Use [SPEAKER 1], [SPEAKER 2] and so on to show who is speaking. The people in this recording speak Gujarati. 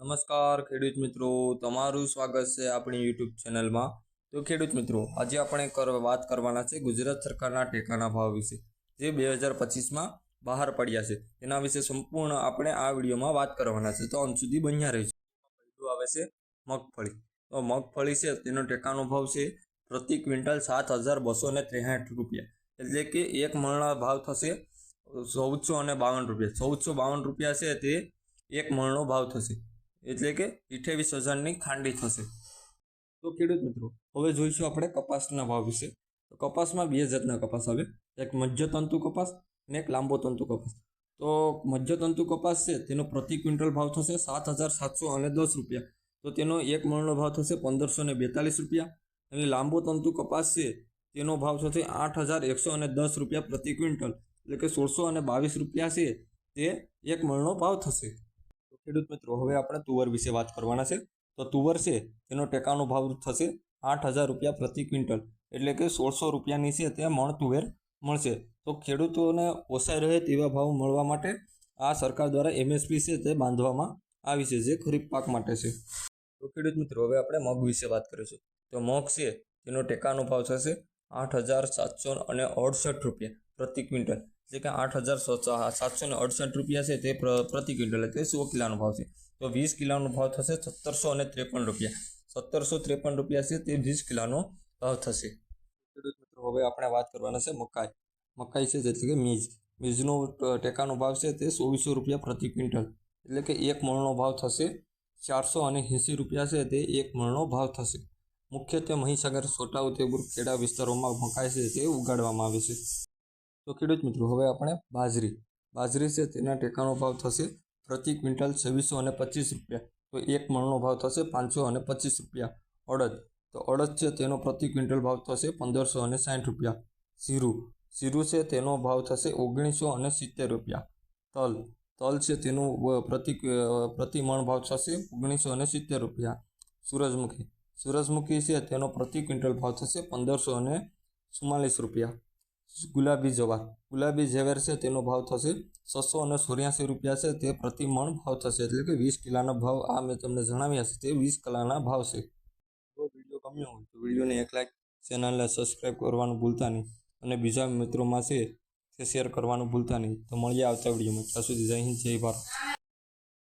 [SPEAKER 1] નમસ્કાર ખેડૂત મિત્રો, તમારું સ્વાગત છે આપણી યુટ્યુબ ચેનલમાં. તો ખેડૂત મિત્રો, આજે આપણે વાત કરવાના છે ગુજરાત સરકારના ટેકાના ભાવ વિશે, જે 2025માં બહાર પડ્યા છે. તેના વિશે સંપૂર્ણ આપણે આ વિડીયોમાં વાત કરવાના છે, તો અંત સુધી બન્યા રહેજો. પહેલું આવે છે મગફળી. તો મગફળી છે તેનો ટેકાનો ભાવ છે પ્રતિ ક્વિન્ટલ 7,263 રૂપિયા, એટલે કે એક મણના ભાવ થશે 1,452 રૂપિયા. 1,452 રૂપિયા છે તે એક મણનો ભાવ થશે, એટલે કે 28,000ની ખાંડી થશે. તો ખેડૂત મિત્રો, હવે જોઈશું આપણે કપાસના ભાવ વિશે. તો કપાસમાં બે જાતના કપાસ આવે, એક મધ્યતંતુ કપાસ અને એક લાંબો તંતુ કપાસ. તો મધ્યતંતુ કપાસ છે તેનો પ્રતિ ક્વિન્ટલ ભાવ થશે 7,710 રૂપિયા, તો તેનો એક મણનો ભાવ થશે 1,542 રૂપિયા. અને લાંબો તંતુ કપાસ છે તેનો ભાવ થશે 8,110 રૂપિયા પ્રતિ ક્વિન્ટલ, એટલે કે 1,622 રૂપિયા છે તે એક મણનો ભાવ થશે. ખેડૂત મિત્રો, હવે આપણે તુવર વિશે વાત કરવાના છે. તો તુવર છે તેનો ટેકાનો ભાવ થશે 8,000 રૂપિયા પ્રતિ ક્વિન્ટલ, એટલે કે 1,600 રૂપિયાની છે તે મણ તુવેર મળશે. તો ખેડૂતોને પોસાઈ રહે તેવા ભાવ મળવા માટે આ સરકાર દ્વારા MSP છે તે બાંધવામાં આવી છે, જે ખરીફ પાક માટે છે. તો ખેડૂત મિત્રો, હવે આપણે મગ વિશે વાત કરીશું. તો મગ છે તેનો ટેકાનો ભાવ થશે 8,768 રૂપિયા પ્રતિ ક્વિન્ટલ, એટલે કે 8,768 રૂપિયા છે તે પ્રતિ ક્વિન્ટલ, એટલે 100 કિલોનો ભાવ છે. તો 20 કિલોનો ભાવ થશે 1,753 રૂપિયા. 1,753 રૂપિયા છે તે 20 કિલોનો ભાવ થશે. ખેડૂત મિત્રો, હવે આપણે વાત કરવાના છે મકાઈ. મકાઈ છે એટલે કે મીજનો ટેકાનો ભાવ છે તે 2,400 રૂપિયા પ્રતિ ક્વિન્ટલ, એટલે કે એક મણનો ભાવ થશે 480 રૂપિયા છે તે એક મણનો ભાવ થશે. મુખ્યત્વે મહીસાગર, છોટાઉદેપુર, ખેડા વિસ્તારોમાં મકાઈ છે તે ઉગાડવામાં આવે છે. તો ખેડૂત મિત્રો, હવે આપણે બાજરી છે તેના ટેકાનો ભાવ થશે પ્રતિ ક્વિન્ટલ 2,625 રૂપિયા, તો એક મણનો ભાવ થશે 525 રૂપિયા. તો અડદ છે તેનો પ્રતિ ક્વિન્ટલ ભાવ થશે 1,560 રૂપિયા. જીરું છે તેનો ભાવ થશે 1,970 રૂપિયા. તલ છે તેનો પ્રતિ મણ ભાવ થશે 1,970 રૂપિયા. સૂરજમુખી છે તેનો પ્રતિ ક્વિન્ટલ ભાવ થશે 1,544 રૂપિયા. ગુલાબી જવેર છે તેનો ભાવ થશે 684 રૂપિયા છે તે પ્રતિ મણ ભાવ થશે, એટલે કે 20 કિલોના ભાવ આ મેં તમને જણાવ્યા છે તે 20 કિલોના ભાવ છે. તો વિડીયો ગમ્યો હોય તો વિડીયોને એક લાઈક, ચેનલને સબસ્ક્રાઈબ કરવાનું ભૂલતા નહીં, અને બીજા મિત્રોમાં છે તે શેર કરવાનું ભૂલતા નહીં. તો મળીએ આવતા વિડીયોમાં. ત્યાં સુધી જય હિન્દ, જય ભારત.